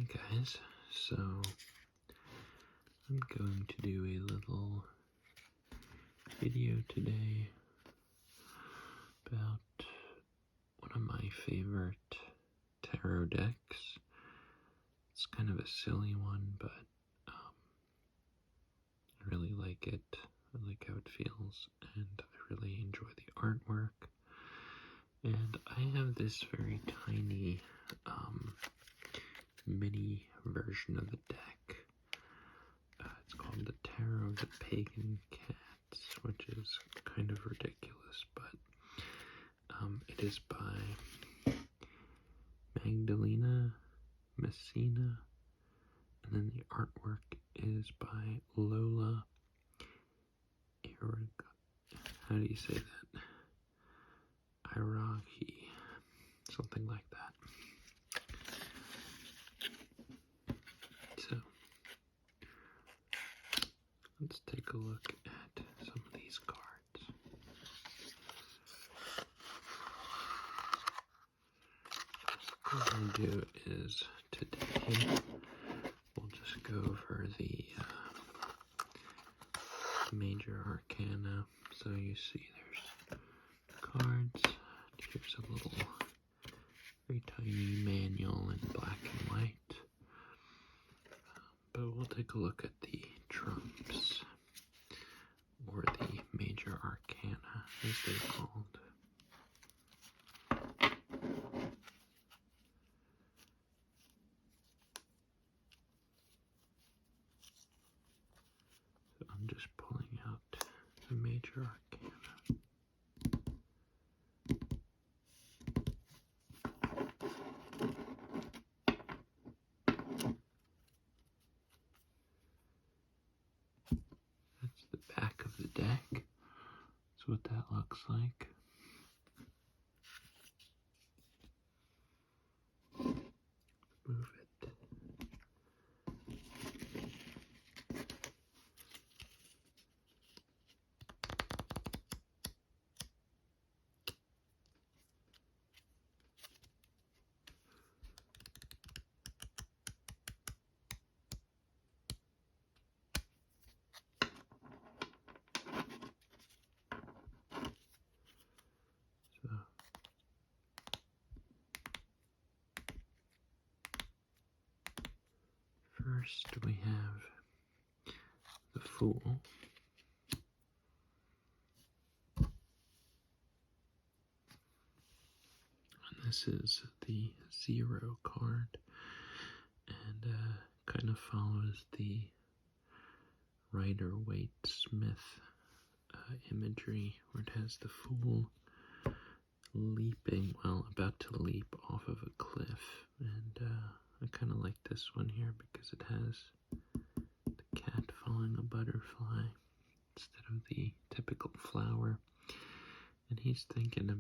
Hey guys, so I'm going to do a little video today about one of my favorite tarot decks. It's kind of a silly one, but I really like it. I like how it feels, and I really enjoy the artwork. And I have this very tiny mini version of the deck. It's called the Tarot of the Pagan Cats, which is kind of ridiculous, but it is by Magdalena Messina, and then the artwork is by Lola how do you say that? Iraqi, something like that. So let's take a look at some of these cards. What we'll do is today we'll just go over the Major Arcana. So you see there's cards. Here's a little very tiny manual in black and white. But we'll take a look at the trumps, or the Major Arcana as they're called. So I'm just pulling out the Major Arcana. That's the back of the deck. That's what that looks like. Move it. So first we have the Fool. And this is the 0 card, and kind of follows the Rider-Waite-Smith imagery, where it has the Fool leaping, well, about to leap off of a cliff. And I kind of like this one here because it has the cat following a butterfly instead of the typical flower. And he's thinking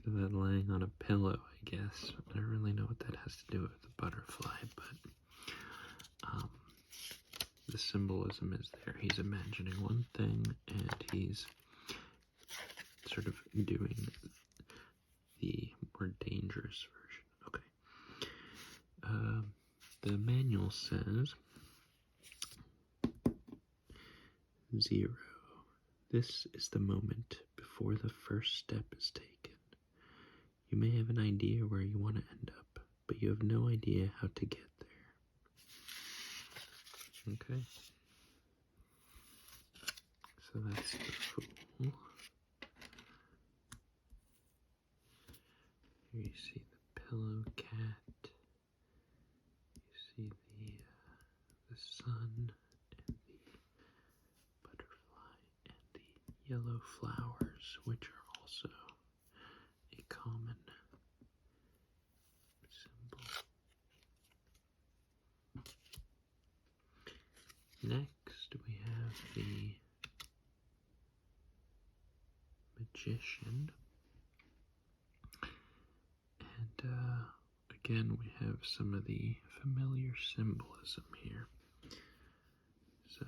about laying on a pillow, I guess. I don't really know what that has to do with the butterfly, but the symbolism is there. He's imagining one thing, and he's sort of doing the more dangerous version. Okay. The manual says 0. This is the moment before the first step is taken. You may have an idea where you want to end up, but you have no idea how to get there. Okay. So that's the Fool. Here you see the pillow cat. You see the sun and the butterfly and the yellow flowers, which are also a common symbol. Next, we have the Magician. And again, we have some of the familiar symbolism here. So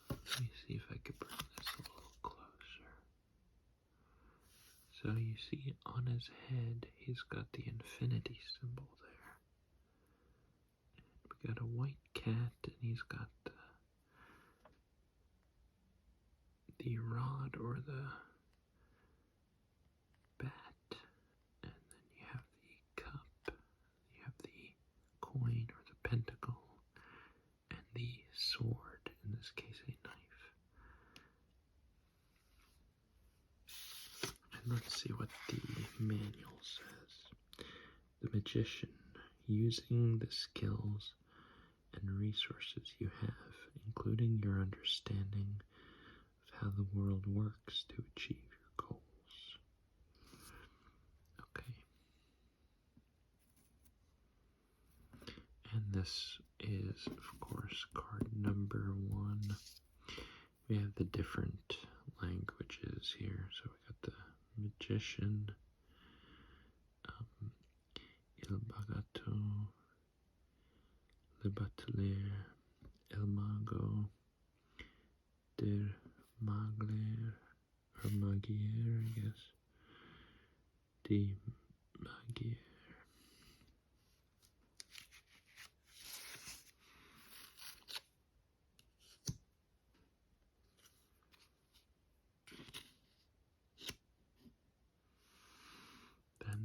let me see if I could bring this a little closer. So you see on his head, he's got the infinity symbol there. We got a white cat, and he's got the rod or the bat, and then you have the cup, you have the coin or the pentacle, and the sword, in this case a knife. And let's see what the manual says. The magician, using the skills and resources you have, including your understanding of how the world works to achieve your goals. Okay. And this is, of course, card number 1. We have the different languages here. So we got the magician, il bagato, le batelier, el mago, der magler, or magier, I guess, de magier. Then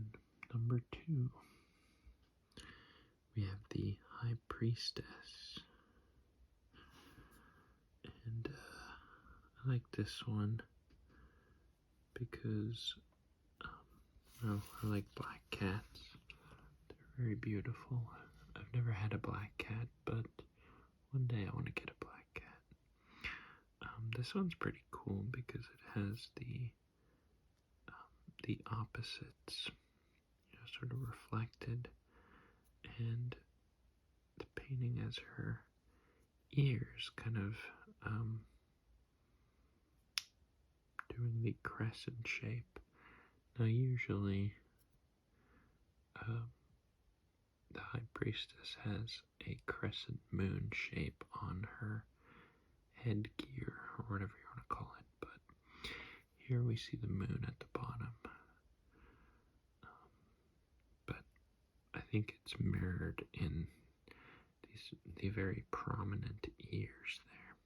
number 2, we have the High Priestess. And I like this one because, well, I like black cats. They're very beautiful. I've never had a black cat, but one day I want to get a black cat. This one's pretty cool because it has the opposites, sort of reflected, and the painting has her ears kind of doing the crescent shape. Now usually the High Priestess has a crescent moon shape on her headgear, or whatever you want to call it, but here we see the moon at the bottom. But I think it's mirrored in the very prominent ears there.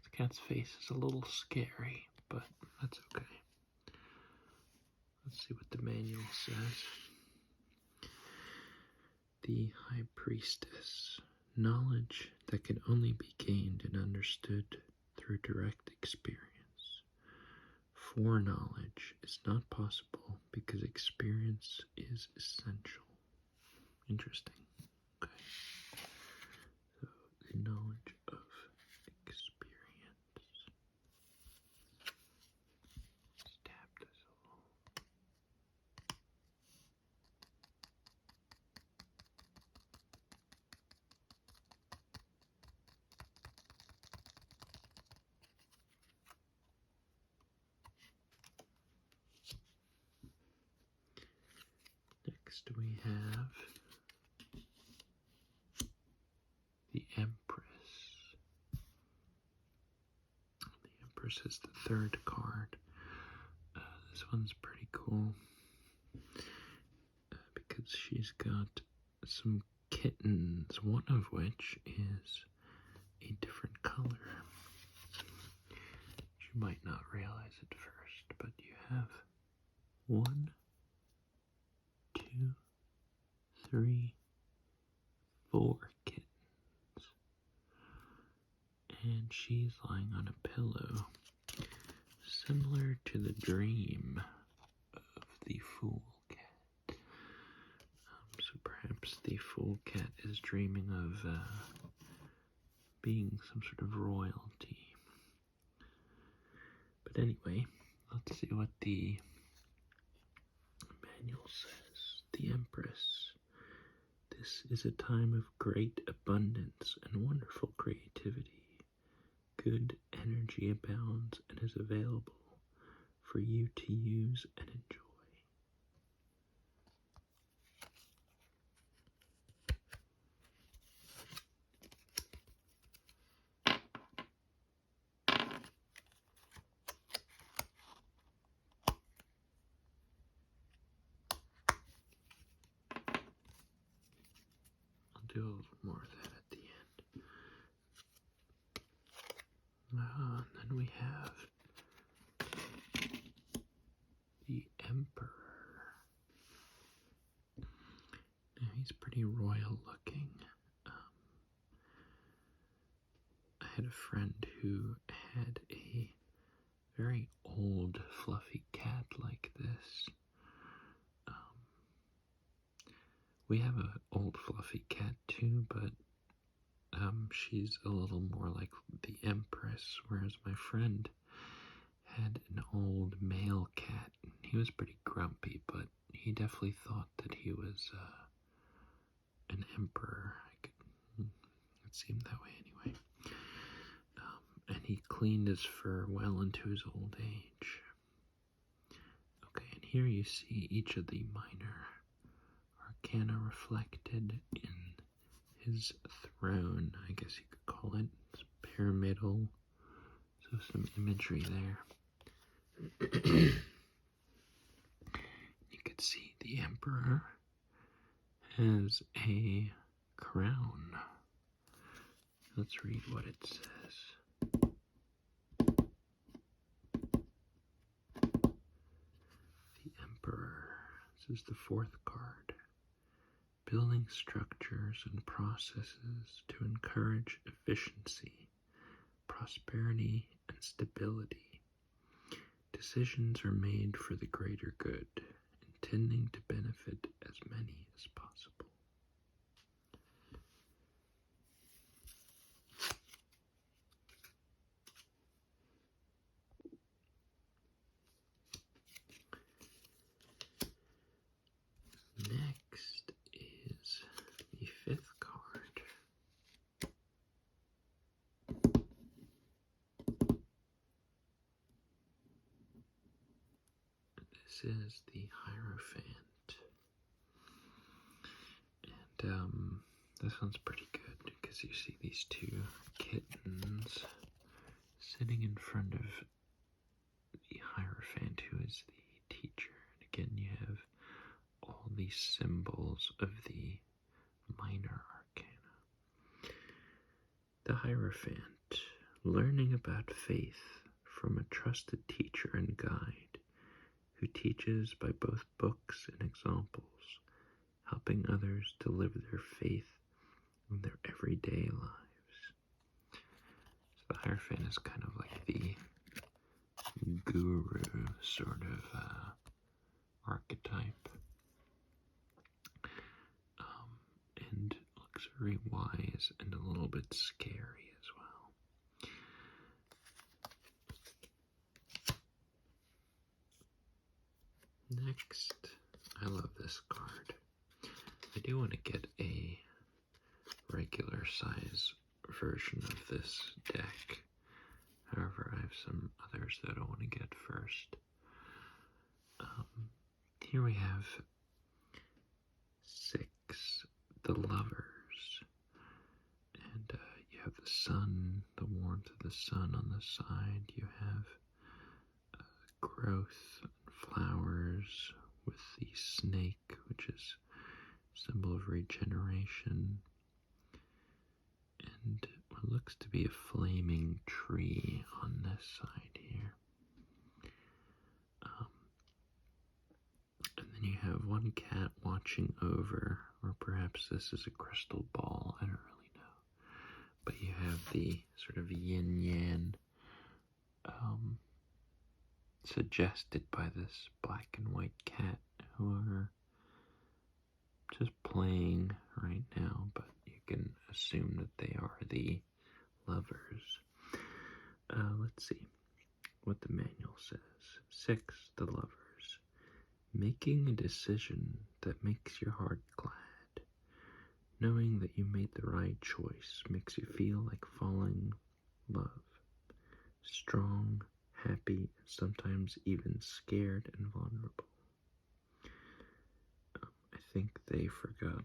The cat's face is a little scary, but that's okay. Let's see what the manual says. The High Priestess. Knowledge that can only be gained and understood through direct experience. Foreknowledge is not possible because experience is essential. Interesting. Okay. So, the knowledge of experience. Let's tap this a little. Next we have the Empress. The Empress is the 3rd card. This one's pretty cool because she's got some kittens, one of which is a different color. You might not realize it first, but you have 1, 2, 3, 4 kittens. And she's lying on a pillow, similar to the dream of the Fool Cat. So perhaps the Fool Cat is dreaming of being some sort of royalty. But anyway, let's see what the manual says. The Empress. This is a time of great abundance and wonderful creativity. Good energy abounds and is available for you to use and enjoy. have the Emperor. Now he's pretty royal looking. I had a friend who had a very old fluffy cat like this. We have an old fluffy cat too, but she's a little more like the Empress, whereas my friend had an old male cat. He was pretty grumpy, but he definitely thought that he was an emperor. It seemed that way anyway. And he cleaned his fur well into his old age. Okay, and here you see each of the minor arcana reflected in his throne, I guess you could call it. It's pyramidal, so some imagery there. You could see the Emperor has a crown. Let's read what it says. The Emperor. This is the fourth card. Building structures and processes to encourage efficiency, prosperity, and stability. Decisions are made for the greater good, intending to benefit as many as possible. Next is the fifth card. This is the Hierophant. And this one's pretty good because you see these two kittens sitting in front of the Hierophant, who is the teacher. And again, you have all these symbols of the minor arcana. The Hierophant, learning about faith from a trusted teacher and guide who teaches by both books and examples, helping others to live their faith in their everyday lives. So the Hierophant is kind of like the guru sort of archetype. And looks very wise and a little bit scary as well. Next, I love this card. I do want to get a regular size version of this deck. However, I have some others that I want to get first. Here we have 6, the Lovers. And you have the sun, the warmth of the sun on the side. You have growth and flowers with the snake, which is a symbol of regeneration. And what looks to be a flaming tree on this side here. And then you have one cat watching over, or perhaps this is a crystal ball, I don't really know. But you have the sort of yin-yang suggested by this black and white cat who are just playing right now, but you can assume that they are the lovers. Let's see what the manual says. 6, the Lovers. Making a decision that makes your heart glad. Knowing that you made the right choice makes you feel like falling in love. Strong, happy, and sometimes even scared and vulnerable. I think they forgot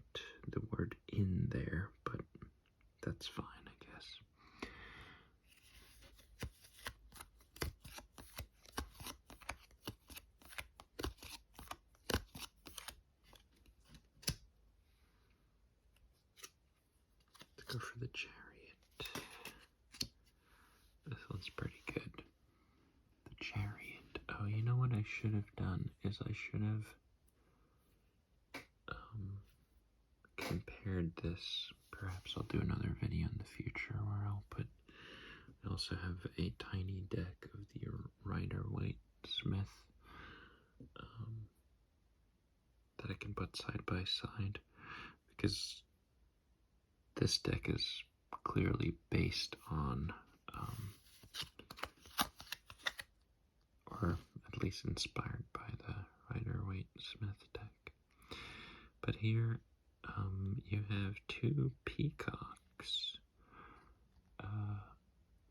the word in there, but that's fine, I guess. Let's go for the Chariot. This one's pretty good. should have done is I should have compared this. Perhaps I'll do another video in the future where I'll put. I also have a tiny deck of the Rider-Waite Smith that I can put side by side, because this deck is clearly based on, or at least inspired by the Rider-Waite Smith deck. But here you have two peacocks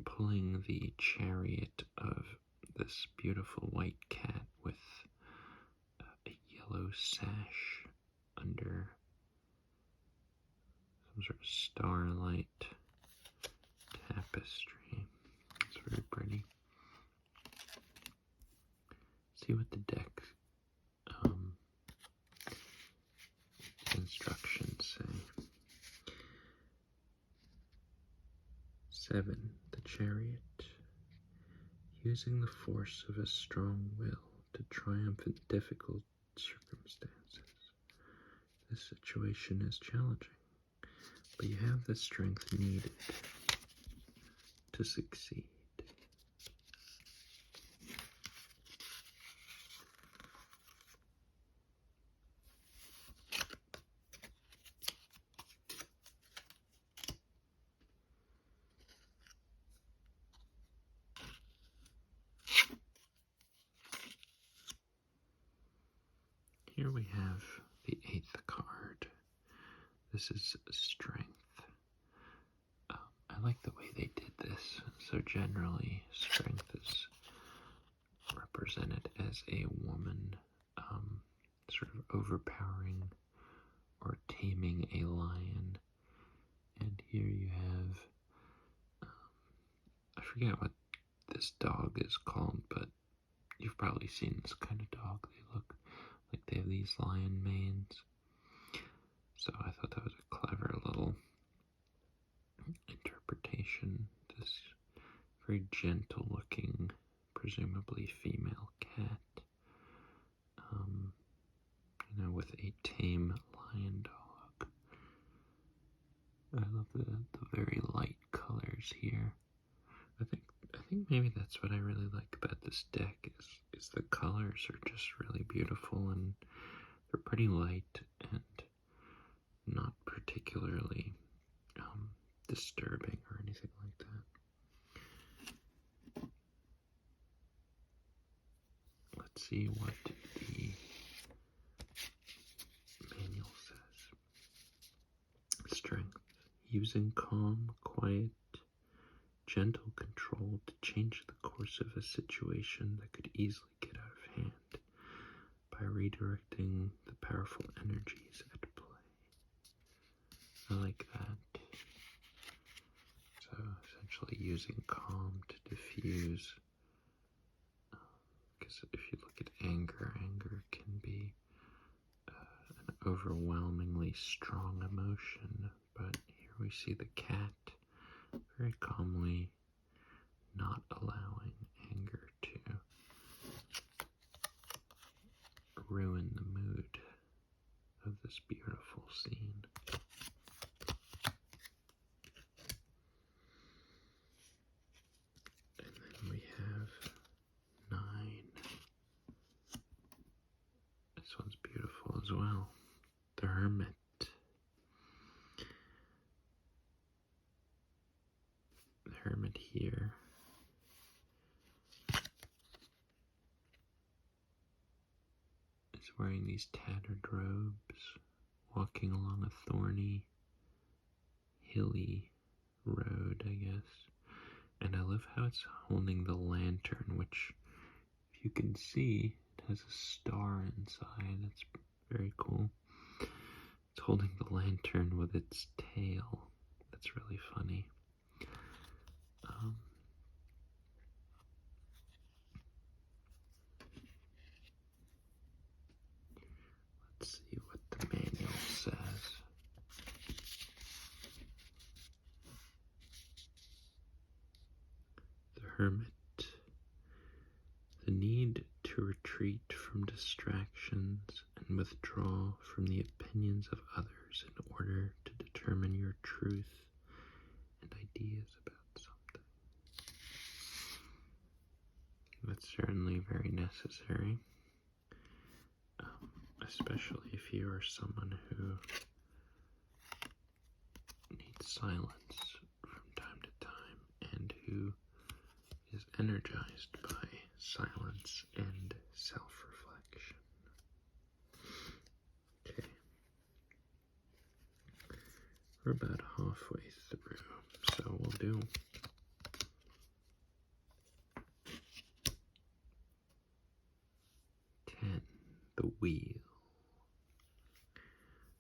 pulling the chariot of this beautiful white cat with a yellow sash under some sort of starlight tapestry. It's very pretty. See what the deck instructions say. 7. The chariot. Using the force of a strong will to triumph in difficult circumstances. This situation is challenging, but you have the strength needed to succeed. Here we have the 8th card. This is strength. I like the way they did this. So generally, strength is represented as a woman sort of overpowering or taming a lion. And here you have, I forget what this dog is called, but you've probably seen this kind of dog. They look like they have these lion manes. So I thought that was a clever little interpretation. This very gentle looking, presumably female cat, with a tame lion dog. I love the very light colors here. I think maybe that's what I really like about this deck is the colors are just really beautiful, and they're pretty light and not particularly disturbing or anything like that. Let's see what the manual says. Strength. Using calm, quiet, gentle control to change the course of a situation that could easily get out of hand by redirecting the powerful energies at play. I like that. So essentially using calm to diffuse, because if you look at anger can be an overwhelmingly strong emotion, but here we see the cat very calmly not allowing anger to ruin the mood of this beautiful scene. And then we have 9. This one's beautiful as well. The Hermit. The Hermit here is wearing these tattered robes, walking along a thorny, hilly road, I guess. And I love how it's holding the lantern, which, if you can see, it has a star inside. It's very cool. It's holding the lantern with its tail. That's really funny. Let's see what the manual says. The Hermit. The need to retreat retreat from distractions and withdraw from the opinions of others in order to determine your truth and ideas about something. That's certainly very necessary, especially if you are someone who needs silence from time to time and who is energized by silence and self-reflection. Okay. We're about halfway through, so we'll do 10, the wheel.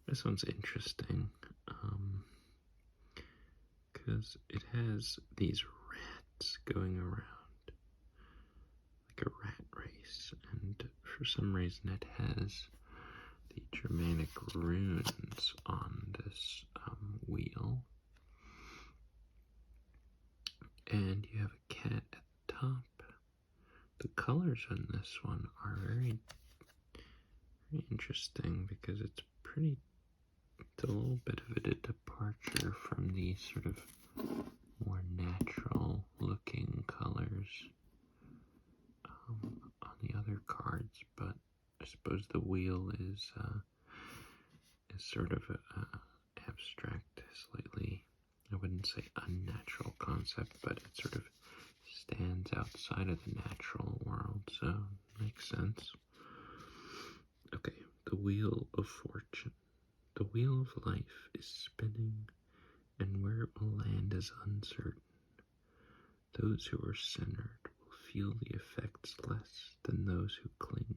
This one's interesting, because it has these rats going around, like a rat race, and for some reason it has the Germanic runes on this wheel, and you have a cat at the top. The colors on this one are very, very interesting because it's a little bit of a departure from the sort of more natural looking colors on the other cards, but I suppose the wheel is sort of abstract, slightly, I wouldn't say unnatural concept, but it sort of stands outside of the natural world, so makes sense. Okay, the Wheel of Fortune. The wheel of life is spinning, and where it will land is uncertain. Those who are centered will feel the effects less than those who cling